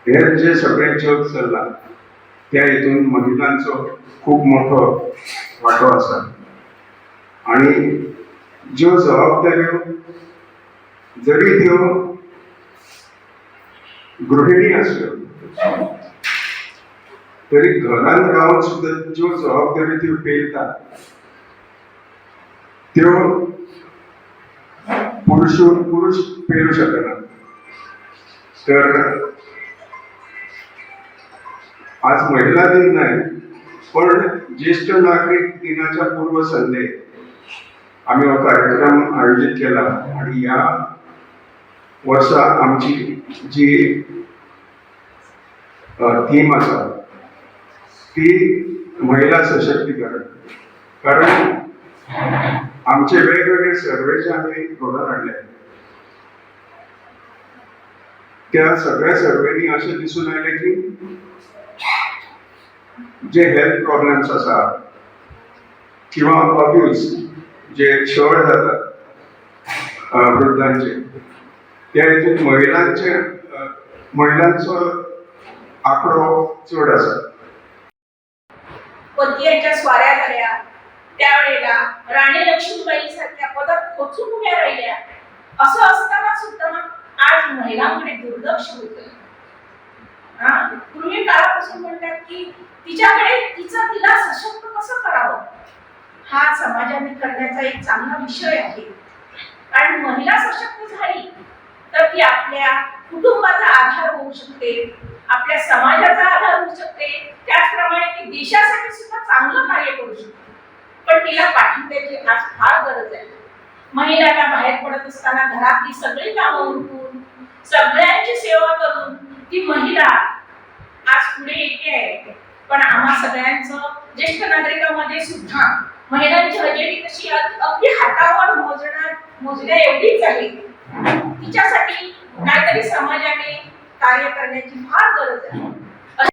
हे जे सगळे जग चलला त्या हेतून महिलांचो खूप मोठो वाटो आसा आणि ज्यो जबाबदाऱ्यो जरी त्यो गृहिणी आसल्यो तरी घरान रावन सुद्धा ज्यो जबाबदारी त्यो पेलतात त्यो पुरुष पेलू शकना। तर आज महिला दिन नाही पण ज्येष्ठ नागरिक दिनाच्या पूर्व संध्येक आम्ही हा कार्यक्रम आयोजित केला आणि या वर्षा आमची जी थीम आसा ती महिला सशक्तीकरण। कारण आमचे वेगवेगळे सर्वे जे आम्ही घडोवन हाडले त्या सगळ्या सर्वेनी असे दिसून आले की जे हेल्थ प्रॉब्लेम्स आसा किंवा अब्यूज जे छळ जातात वृद्धांचे त्या हेतून महिलांचो आकडो चड आसा। पतीच्या स्वाऱ्या झाल्या त्यावेळेला राणी लक्ष्मीबाई सारख्या पदात खोचून उभ्या राहिल्या। असं असताना सुद्धा आज महिलांकडे दुर्लक्ष होते। पूर्वी काळापासून म्हणतात की तिच्याकडे तिला सशक्त कसं करावं हा समाजाने करण्याचा एक चांगला विषय आहे। कारण महिला सशक्त झाली तर ती आपल्या कुटुंबाचा आधार होऊ शकते, आपल्या समाजाचा आधार होऊ शकते, त्याचप्रमाणे ती देशासाठी सुद्धा चांगलं कार्य करू शकते। पण तिला पाठिंब्याची आज फार गरज आहे। महिलांना बाहेर पडत असताना घरातली सगळी कामं उरकून सगळ्यांची सेवा करून ती महिला आज पुढे येते आहे। पण आम्हा सगळ्यांचं ज्येष्ठ नागरिकांमध्ये सुद्धा महिलांची हजेरी कशी अगदी हातावर मोजण्या एवढीच आहे। तिच्यासाठी काहीतरी समाजाने कार्य करण्याची फार गरज आहे।